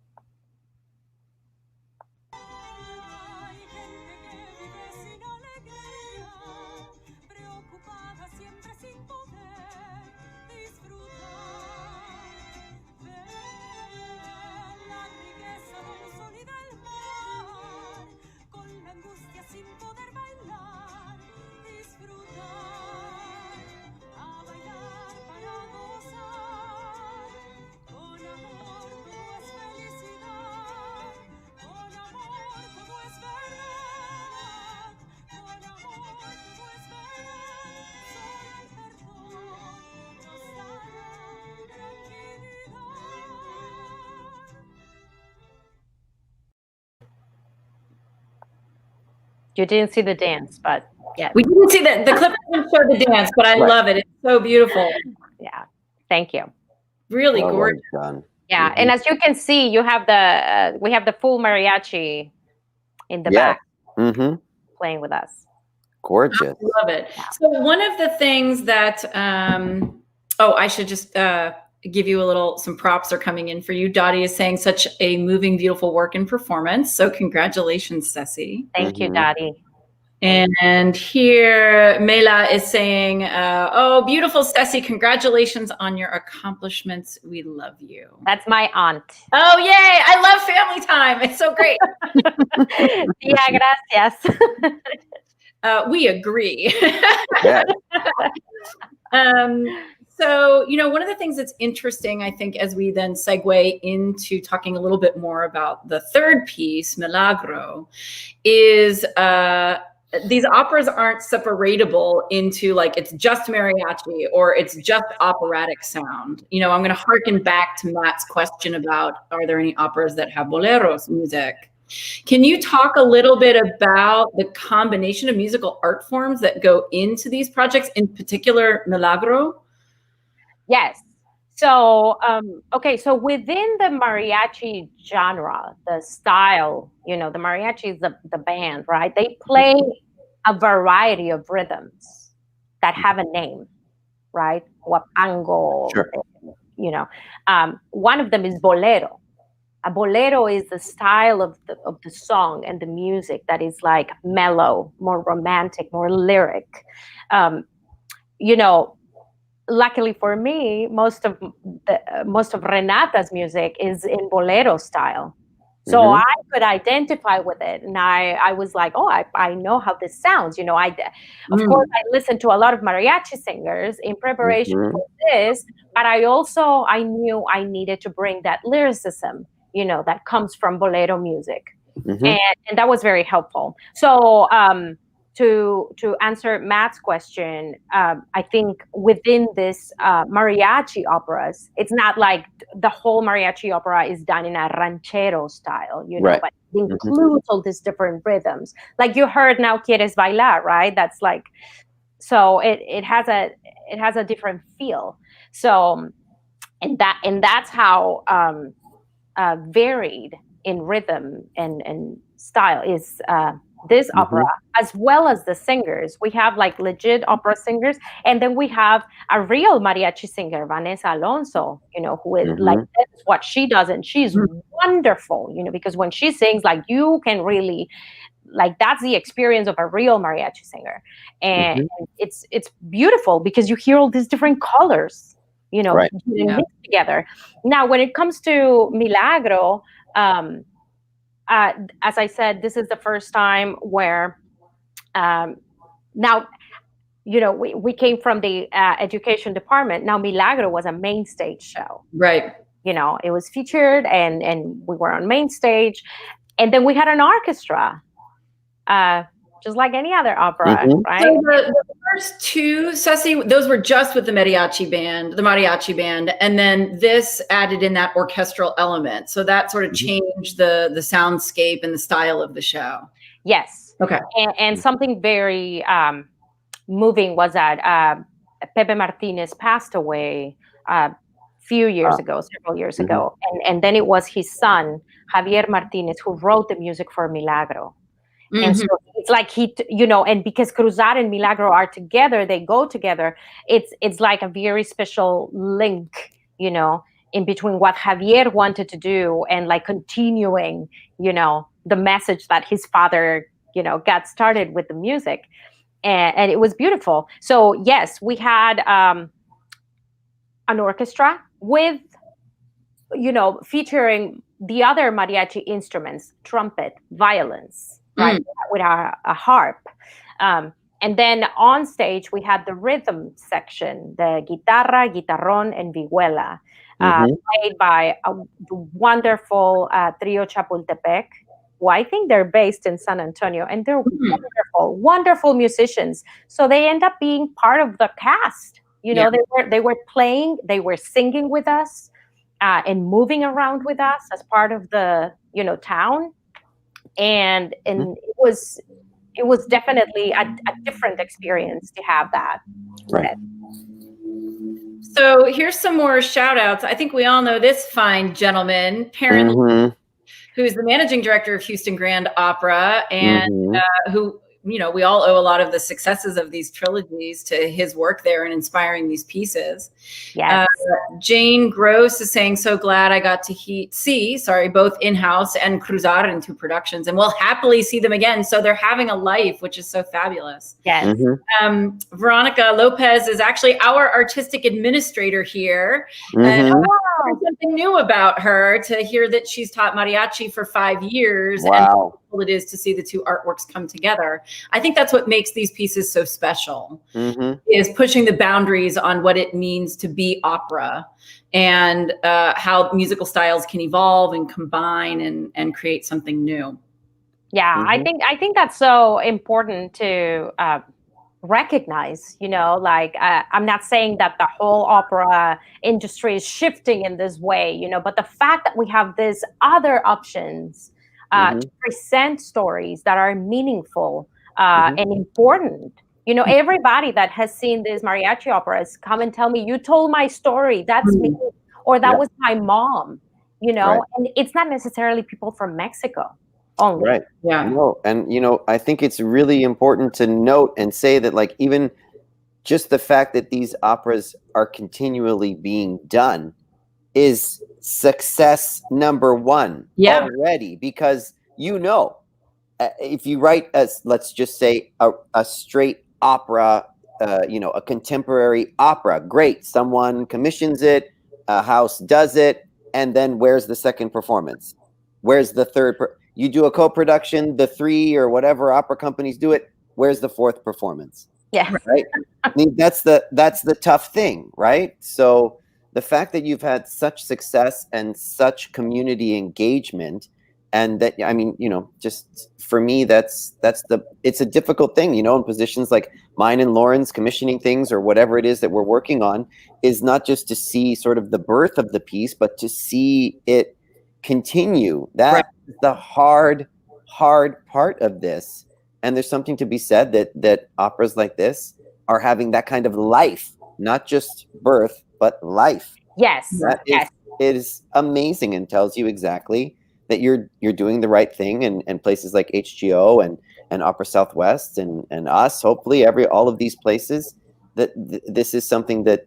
You didn't see the dance, but yeah. We didn't see the clip didn't show the dance, but I love it. It's so beautiful. Yeah. Thank you. Really gorgeous. Yeah. And as you can see, we have the full mariachi in the back playing with us. Gorgeous. I love it. So one of the things that, I should just give you some props are coming in for you. Dottie is saying such a moving, beautiful work and performance. So congratulations, Ceci. Thank you, Dottie. And here Mela is saying, beautiful, Ceci. Congratulations on your accomplishments. We love you. That's my aunt. Oh, yay. I love family time. It's so great. Yeah, gracias. We agree. Yeah. So, one of the things that's interesting, I think, as we then segue into talking a little bit more about the third piece, Milagro, is these operas aren't separatable into it's just mariachi or it's just operatic sound. I'm going to harken back to Matt's question about, are there any operas that have boleros music? Can you talk a little bit about the combination of musical art forms that go into these projects, in particular Milagro? Yes. So, so within the mariachi genre, the style, the mariachi is the band, right? They play a variety of rhythms that have a name, right? Huapango, sure. One of them is bolero. A bolero is the style of the song and the music that is mellow, more romantic, more lyric. Luckily for me, most of Renata's music is in bolero style. So I could identify with it. And I was like, I know how this sounds. Of course, I listened to a lot of mariachi singers in preparation for this, but I knew I needed to bring that lyricism, that comes from bolero music. And that was very helpful. So to answer Matt's question, I think within this mariachi operas, it's not like the whole mariachi opera is done in a ranchero style, right. But it includes all these different rhythms. Like you heard now, Quieres Bailar, right? That's So it has a different feel. So and that's how varied in rhythm and style is this opera, as well as the singers. We have like legit opera singers, and then we have a real mariachi singer, Vanessa Alonso, who is like, that's what she does, and she's wonderful, because when she sings, like, you can really, like, that's the experience of a real mariachi singer. And it's beautiful because you hear all these different colors, mixed together. Now, when it comes to Milagro, as I said, this is the first time where now, we came from the education department. Now Milagro was a main stage show. Right. It was featured and we were on main stage. And then we had an orchestra, just like any other opera, right? So the first two, Ceci, those were just with the mariachi band, and then this added in that orchestral element. So that sort of changed the soundscape and the style of the show. Yes. Okay. And something very moving was that Pepe Martinez passed away several years ago. And then it was his son, Javier Martinez, who wrote the music for Milagro. And so it's like and because Cruzar and Milagro are together, they go together. It's like a very special link, in between what Javier wanted to do and like continuing, the message that his father, got started with the music. And it was beautiful. So yes, we had an orchestra with, featuring the other mariachi instruments, trumpet, violins, right, with a harp. And then on stage, we had the rhythm section, the guitarra, guitarrón, and vihuela, played by a wonderful trio Chapultepec, who I think they're based in San Antonio, and they're wonderful, wonderful musicians. So they end up being part of the cast. They were playing, they were singing with us, and moving around with us as part of the town. And it was definitely a different experience to have that. Right. So here's some more shout outs. I think we all know this fine gentleman, Perrin, who's the managing director of Houston Grand Opera, and who, we all owe a lot of the successes of these trilogies to his work there and inspiring these pieces. Yes. Jane Gross is saying, so glad I got to see both in-house and Cruzar in 2 productions, and we'll happily see them again. So they're having a life, which is so fabulous. Yes. Veronica Lopez is actually our artistic administrator here. And something new about her, to hear that she's taught mariachi for 5 years. Wow. And how cool it is to see the 2 artworks come together. I think that's what makes these pieces so special, is pushing the boundaries on what it means to be opera, and how musical styles can evolve and combine and create something new. Yeah, I think that's so important to recognize. I'm not saying that the whole opera industry is shifting in this way, but the fact that we have these other options to present stories that are meaningful and important. Everybody that has seen these mariachi operas come and tell me, you told my story, that's me, or that was my mom, and it's not necessarily people from Mexico only. Right. Yeah. No, and I think it's really important to note and say that, like, even just the fact that these operas are continually being done is success number 1 already, because if you write let's just say a straight opera, a contemporary opera, great, someone commissions it, a house does it, and then where's the second performance? Where's the third? You do a co-production, the 3 or whatever opera companies do it. Where's the 4th performance? Yeah, right. I mean, that's the tough thing, right? So the fact that you've had such success and such community engagement, and that, I mean, just for me, it's a difficult thing, in positions like mine and Lauren's, commissioning things or whatever it is that we're working on, is not just to see sort of the birth of the piece, but to see it continue. That's the hard part of this. And there's something to be said that operas like this are having that kind of life, not just birth, but life. Yes. That is amazing, and tells you exactly that you're doing the right thing. And places like HGO and Opera Southwest and us, hopefully all of these places, that this is something that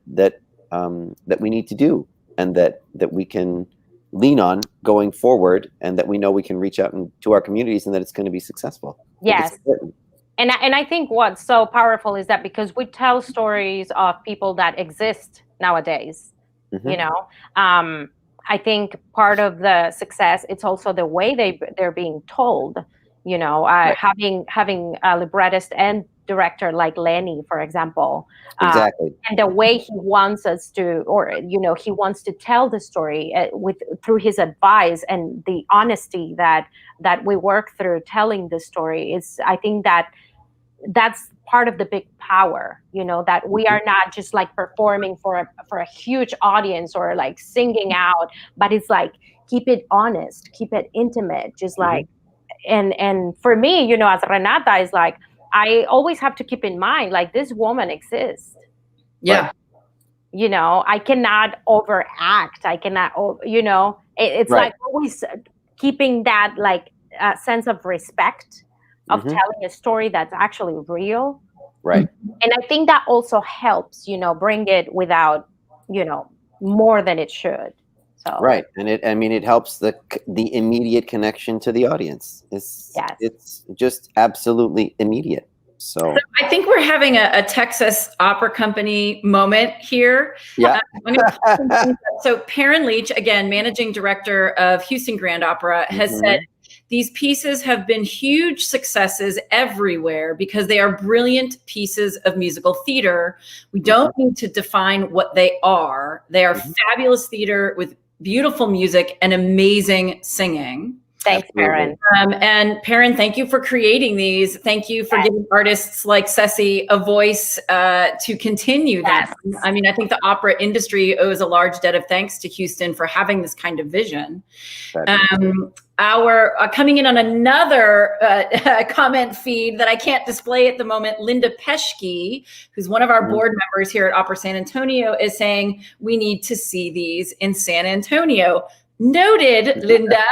we need to do, and that we can lean on going forward, and that we know we can reach out to our communities, and that it's going to be successful. Yes. And I think what's so powerful is that because we tell stories of people that exist nowadays, Mm-hmm. you know, I think part of the success, it's also the way they're being told, you know, Right. having a librettist and director like Lenny, for example, Exactly. and the way he wants us to, or, you know, he wants to tell the story through his advice and the honesty that we work through telling the story is, I think that's part of the big power, you know, that we are not just like performing for a huge audience or like singing out, but it's like, keep it honest, keep it intimate, just like, and for me, you know, as Renata, is like, I always have to keep in mind, like, this woman exists. Yeah. Right. You know, I cannot overact. I cannot, you know, it's Right. like always keeping that like sense of respect of telling a story that's actually real. Right. And I think that also helps, you know, bring it without, you know, more than it should. So right, and it helps the immediate connection to the audience. It's just absolutely immediate. So I think we're having a Texas Opera Company moment here. Yeah. So Perrin Leach, again, managing director of Houston Grand Opera, has said, these pieces have been huge successes everywhere because they are brilliant pieces of musical theater. We don't need to define what they are. They are fabulous theater with beautiful music and amazing singing. Thanks, Perrin. And Perrin, thank you for creating these. Thank you for giving artists like Ceci a voice to continue that. I mean, I think the opera industry owes a large debt of thanks to Houston for having this kind of vision. Our coming in on another comment feed that I can't display at the moment, Linda Peschke, who's one of our board members here at Opera San Antonio, is saying we need to see these in San Antonio. Noted, Linda.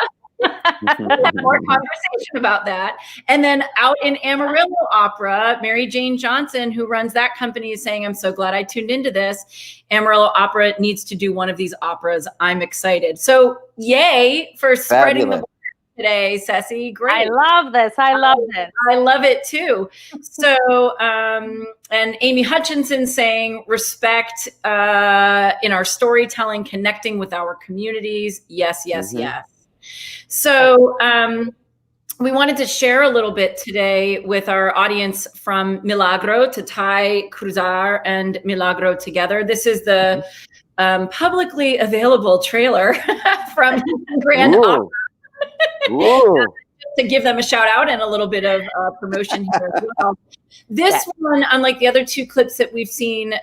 More conversation about that. And then out in Amarillo Opera, Mary Jane Johnson, who runs that company, is saying, I'm so glad I tuned into this. Amarillo Opera needs to do one of these operas. I'm excited. So yay for spreading the word today, Ceci. Great. I love this. I love it too. So, and Amy Hutchinson saying respect in our storytelling, connecting with our communities. Yes, yes, yes. So we wanted to share a little bit today with our audience from Milagro, to tie Cruzar and Milagro together. This is the publicly available trailer from Grand Opera. To give them a shout out and a little bit of promotion here as well. This one, unlike the other two clips that we've seen,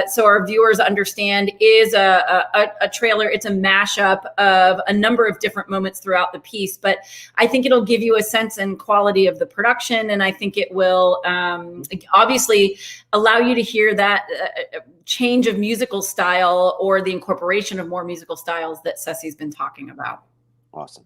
so our viewers understand, is a trailer. It's a mashup of a number of different moments throughout the piece, but I think it'll give you a sense and quality of the production, and I think it will obviously allow you to hear that change of musical style, or the incorporation of more musical styles that Ceci's been talking about. Awesome.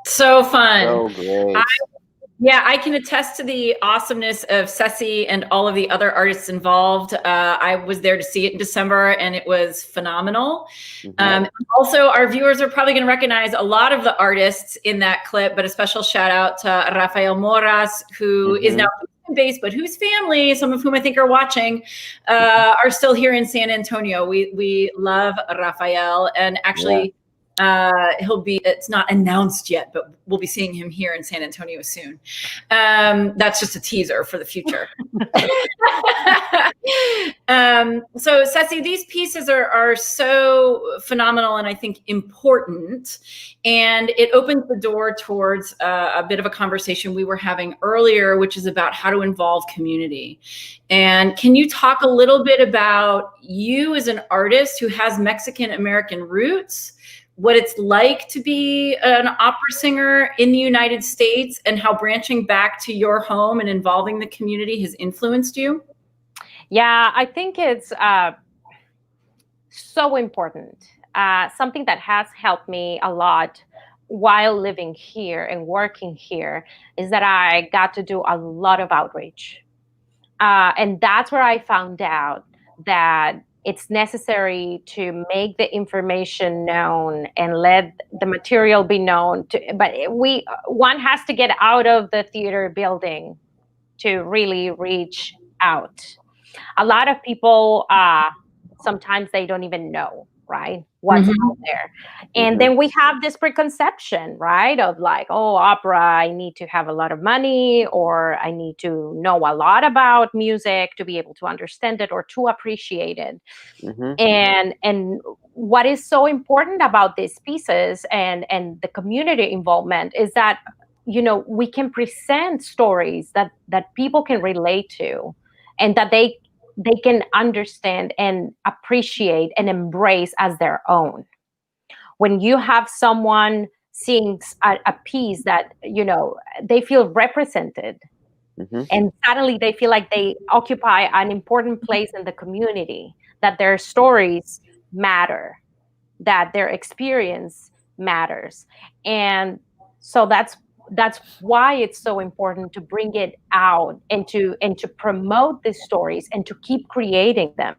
So fun. So great. Yeah, I can attest to the awesomeness of Ceci and all of the other artists involved. I was there to see it in December, and it was phenomenal. Also, our viewers are probably going to recognize a lot of the artists in that clip, but a special shout out to Rafael Moras, who is now based, but whose family, some of whom I think are watching, are still here in San Antonio. We love Rafael, and actually, it's not announced yet, but we'll be seeing him here in San Antonio soon. That's just a teaser for the future. So Ceci, these pieces are so phenomenal and I think important, and it opens the door towards a bit of a conversation we were having earlier, which is about how to involve community. And can you talk a little bit about you as an artist who has Mexican American roots, what it's like to be an opera singer in the United States, and how branching back to your home and involving the community has influenced you? Yeah, I think it's so important. Something that has helped me a lot while living here and working here is that I got to do a lot of outreach. And that's where I found out that it's necessary to make the information known and let the material be known. But one has to get out of the theater building to really reach out. A lot of people, sometimes they don't even know, right, what's out there. And then we have this preconception, right, of like, oh, opera, I need to have a lot of money, or I need to know a lot about music to be able to understand it or to appreciate it. And what is so important about these pieces and the community involvement is that, you know, we can present stories that people can relate to, and that they can understand and appreciate and embrace as their own. When you have someone sings a piece that, you know, they feel represented, and suddenly they feel like they occupy an important place in the community, that their stories matter, that their experience matters. And so that's why it's so important to bring it out and to promote these stories and to keep creating them.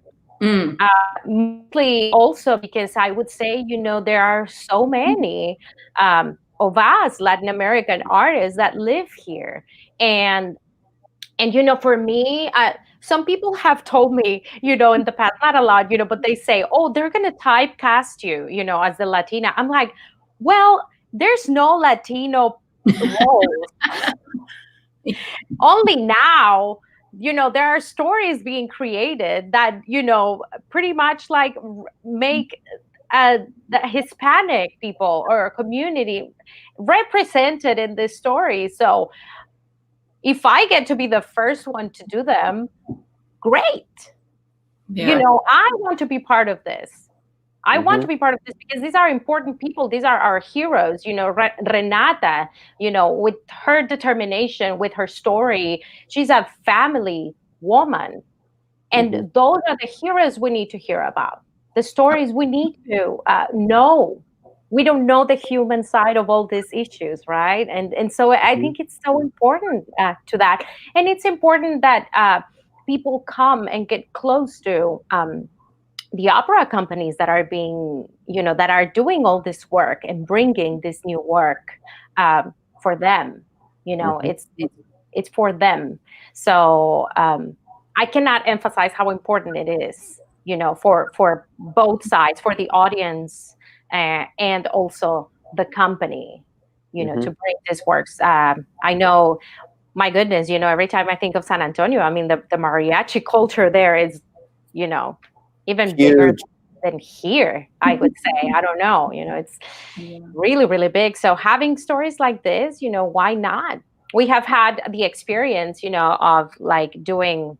Mostly also because I would say, you know, there are so many of us Latin American artists that live here. And you know, for me, some people have told me, you know, in the past, not a lot, you know, but they say, oh, they're going to typecast you, you know, as the Latina. I'm like, well, there's no Latino roles. Only now, you know, there are stories being created that, you know, pretty much like make the Hispanic people or community represented in this story. So if I get to be the first one to do them, great. You know, I want to be part of this. I want to be part of this because these are important people. These are our heroes. You know, Renata, you know, with her determination, with her story, she's a family woman. And those are the heroes we need to hear about. The stories we need to know. We don't know the human side of all these issues, right? And so I think it's so important to that. And it's important that people come and get close to the opera companies that are being, you know, that are doing all this work and bringing this new work for them. You know, it's for them. So I cannot emphasize how important it is, you know, for both sides, for the audience and also the company, you know, to bring this works. I know, my goodness, you know, every time I think of San Antonio, I mean, the mariachi culture there is, you know, even bigger than here, I would say. I don't know, you know, it's really, really big. So having stories like this, you know, why not? We have had the experience, you know, of like doing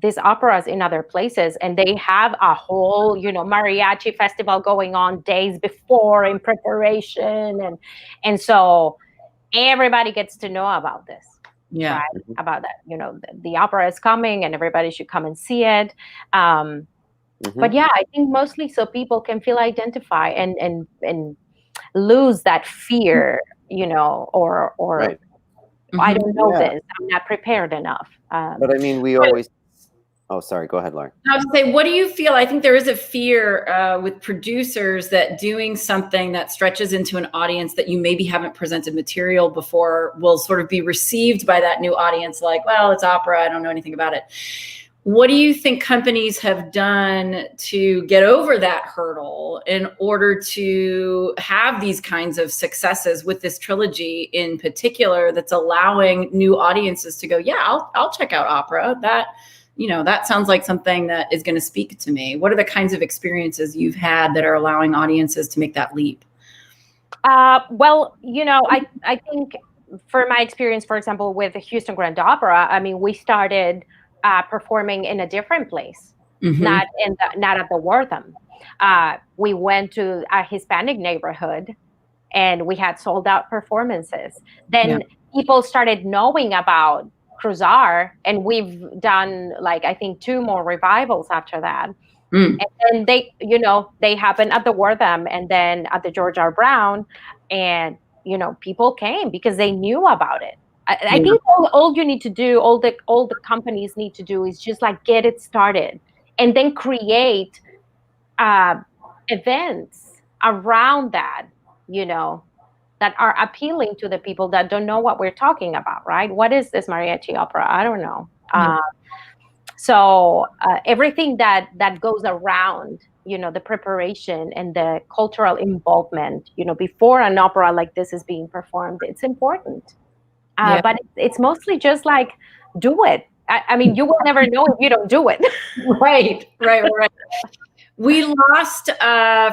these operas in other places, and they have a whole, you know, mariachi festival going on days before in preparation, and so everybody gets to know about this, right? About that, you know, the opera is coming and everybody should come and see it. But yeah, I think mostly so people can feel identified and lose that fear, you know, or I don't know Yeah. this. I'm not prepared enough. But I mean, we always. Oh, sorry. Go ahead, Lauren. I was say, what do you feel? I think there is a fear with producers that doing something that stretches into an audience that you maybe haven't presented material before will sort of be received by that new audience like, well, it's opera, I don't know anything about it. What do you think companies have done to get over that hurdle in order to have these kinds of successes with this trilogy in particular that's allowing new audiences to go, yeah, I'll check out opera. That sounds like something that is going to speak to me. What are the kinds of experiences you've had that are allowing audiences to make that leap? Well, I think for my experience, for example, with the Houston Grand Opera, I mean, we started performing in a different place, not at the Wortham. We went to a Hispanic neighborhood, and we had sold out performances. Then people started knowing about Cruzar, and we've done I think 2 more revivals after that. And then they happened at the Wortham and then at the George R. Brown, and people came because they knew about it. I think all you need to do, all the companies need to do is just get it started, and then create events around that, that are appealing to the people that don't know what we're talking about, right? What is this mariachi opera? I don't know. So everything that goes around, the preparation and the cultural involvement, before an opera like this is being performed, it's important. But it's mostly just do it. I mean, you will never know if you don't do it. Right. We lost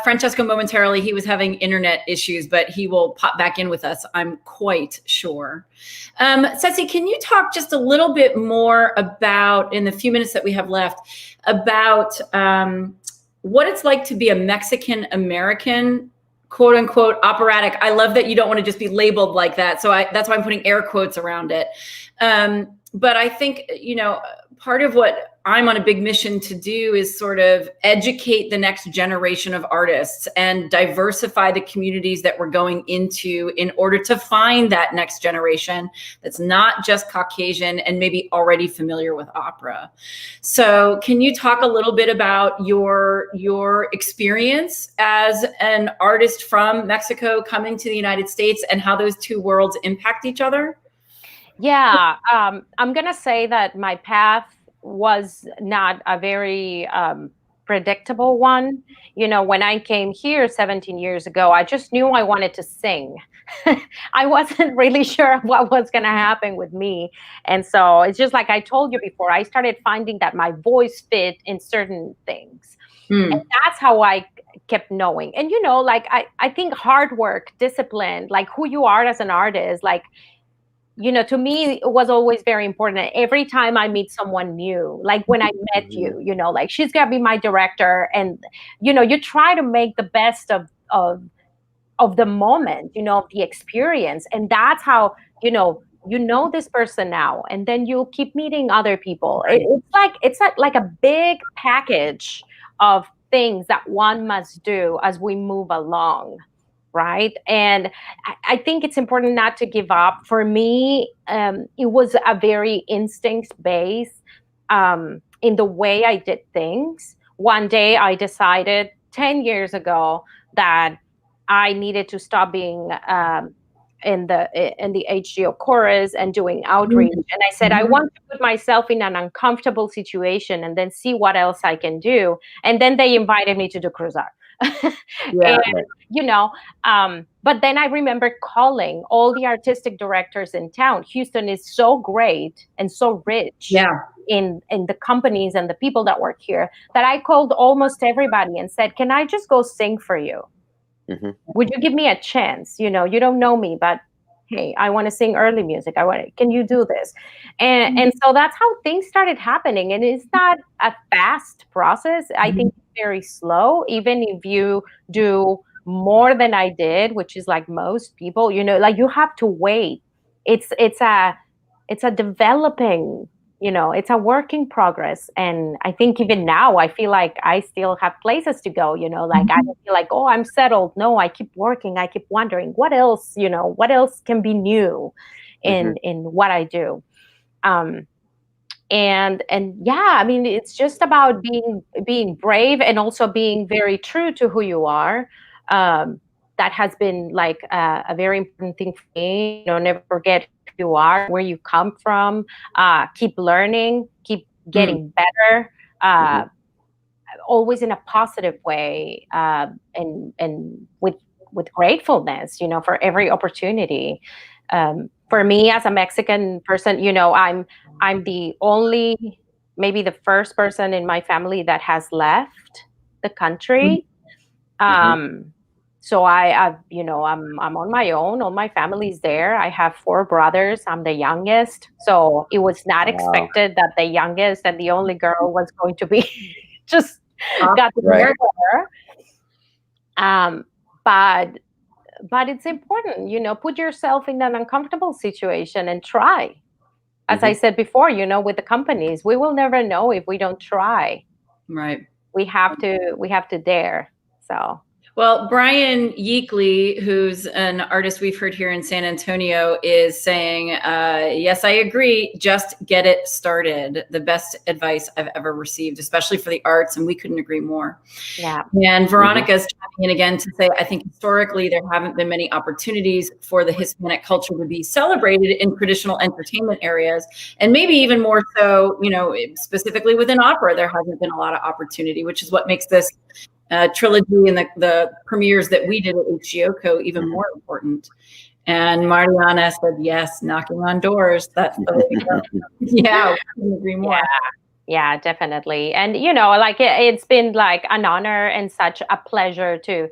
Francesco momentarily. He was having internet issues, but he will pop back in with us, I'm quite sure. Ceci, can you talk just a little bit more about, in the few minutes that we have left, about what it's like to be a Mexican-American, quote unquote, operatic? I love that you don't want to just be labeled like that. So that's why I'm putting air quotes around it. But I think, part of what I'm on a big mission to do is sort of educate the next generation of artists and diversify the communities that we're going into in order to find that next generation that's not just Caucasian and maybe already familiar with opera. So can you talk a little bit about your experience as an artist from Mexico coming to the United States and how those two worlds impact each other? Yeah, I'm going to say that my path was not a very predictable one. When I came here 17 years ago, I just knew I wanted to sing. I wasn't really sure what was going to happen with me. And so it's just like I told you before, I started finding that my voice fit in certain things. And that's how I kept knowing. And, I think hard work, discipline, who you are as an artist, to me, it was always very important. Every time I meet someone new, like when I met you, she's going to be my director. And, you try to make the best of the moment, of the experience. And that's how, this person now, and then you'll keep meeting other people. It's like a big package of things that one must do as we move along. Right. And I think it's important not to give up. For me, it was a very instinct-based in the way I did things. One day I decided 10 years ago that I needed to stop being in the HGO chorus and doing outreach. And I said, I want to put myself in an uncomfortable situation and then see what else I can do. And then they invited me to do Cruzar. And, but then I remember calling all the artistic directors in town. Houston is so great and so rich in the companies and the people that work here that I called almost everybody and said, can I just go sing for you? Would you give me a chance? You don't know me, but hey, I want to sing early music. Can you do this? And so that's how things started happening. And it's not a fast process. I think it's very slow. Even if you do more than I did, which is like most people, you have to wait. It's a developing, it's a work in progress. And I think even now I feel like I still have places to go, I don't feel like, oh, I'm settled. No, I keep working. I keep wondering what else can be new. in what I do. And yeah, I mean, it's just about being brave and also being very true to who you are. That has been like a very important thing for me. You know, never forget who you are, where you come from. Keep learning, keep getting better. Always in a positive way, and with gratefulness, you know, for every opportunity. For me as a Mexican person, you know, I'm the only, maybe the first person in my family that has left the country. So I've, you know, I'm on my own. All my family's there. I have 4 brothers. I'm the youngest. So it was not expected that the youngest and the only girl was going to be just got there. But it's important, you know, put yourself in an uncomfortable situation and try. As I said before, you know, with the companies, we will never know if we don't try. Right. We have to dare. So. Well, Brian Yeakley, who's an artist we've heard here in San Antonio, is saying, yes, I agree. Just get it started. The best advice I've ever received, especially for the arts. And we couldn't agree more. Yeah. And Veronica's chiming in again to say, I think historically there haven't been many opportunities for the Hispanic culture to be celebrated in traditional entertainment areas. And maybe even more so, you know, specifically within opera, there hasn't been a lot of opportunity, which is what makes this trilogy and the premieres that we did at Uchioko even more important. And Mariana said, yes, knocking on doors. That's the way to go. Yeah, we couldn't agree more. Yeah, definitely. And, you know, like it's been like an honor and such a pleasure to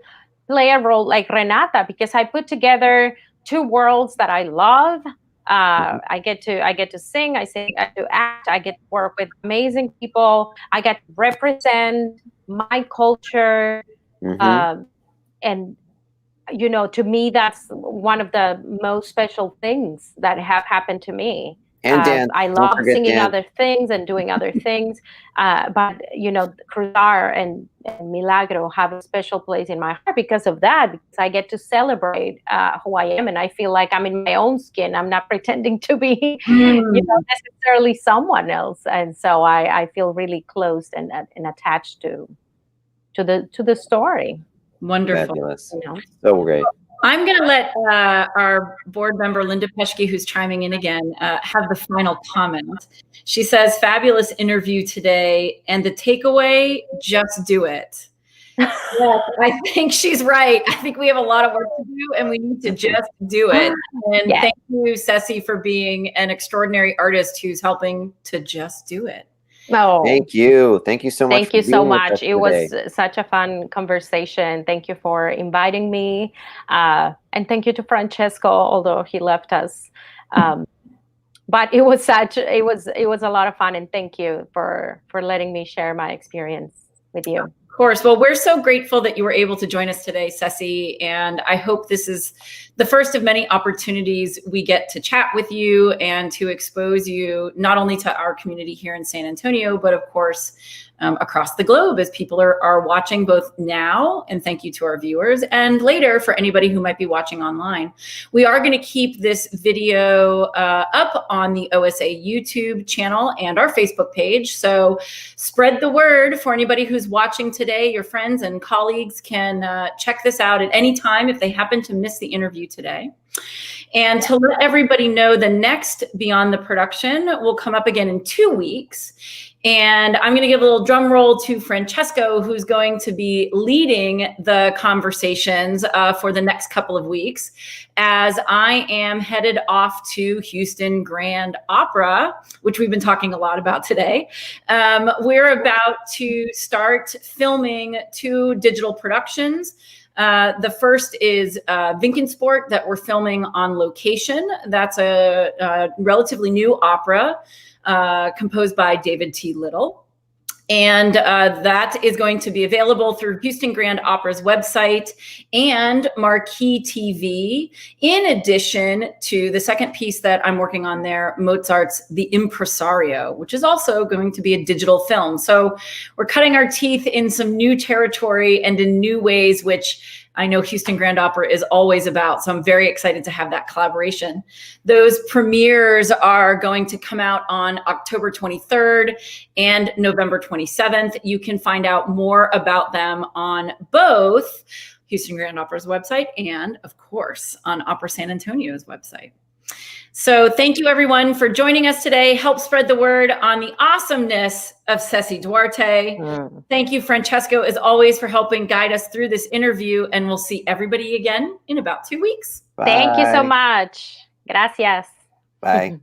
play a role like Renata, because I put together 2 worlds that I love. I get to sing, I get to act, I get to work with amazing people, I get to represent my culture, and you know, to me that's one of the most special things that have happened to me. And dance. I love singing other things and doing other things, but you know, Cruzar and Milagro have a special place in my heart because of that, because I get to celebrate who I am, and I feel like I'm in my own skin. I'm not pretending to be you know, necessarily someone else, and so I feel really close and attached to the story. Wonderful. Fabulous. You know? So great. I'm going to let our board member, Linda Peschke, who's chiming in again, have the final comment. She says, fabulous interview today. And the takeaway, just do it. Yes, I think she's right. I think we have a lot of work to do and we need to just do it. And thank you, Ceci, for being an extraordinary artist who's helping to just do it. Oh, thank you. Thank you so much. Thank you so much. It was such a fun conversation. Thank you for inviting me. And thank you to Francesco, although he left us. But it was a lot of fun. And thank you for letting me share my experience with you. Of course. Well, we're so grateful that you were able to join us today, Ceci, and I hope this is the first of many opportunities we get to chat with you and to expose you not only to our community here in San Antonio, but of course, across the globe as people are watching both now, and thank you to our viewers, and later for anybody who might be watching online. We are going to keep this video up on the OSA YouTube channel and our Facebook page. So spread the word for anybody who's watching today. Your friends and colleagues can check this out at any time if they happen to miss the interview today. And to let everybody know, the next Beyond the Production will come up again in 2 weeks. And I'm going to give a little drum roll to Francesco, who's going to be leading the conversations for the next couple of weeks, as I am headed off to Houston Grand Opera, which we've been talking a lot about today. We're about to start filming 2 digital productions. The first is Vinkensport that we're filming on location. That's a relatively new opera composed by David T. Little. And that is going to be available through Houston Grand Opera's website and Marquee TV, in addition to the second piece that I'm working on there, Mozart's The Impresario, which is also going to be a digital film. So we're cutting our teeth in some new territory and in new ways, which I know Houston Grand Opera is always about. So I'm very excited to have that collaboration. Those premieres are going to come out on October 23rd and November 27th. You can find out more about them on both Houston Grand Opera's website and, of course, on Opera San Antonio's website. So thank you, everyone, for joining us today. Help spread the word on the awesomeness of Ceci Duarte. Thank you, Francesco, as always, for helping guide us through this interview. And we'll see everybody again in about 2 weeks. Thank you so much. Gracias. Bye.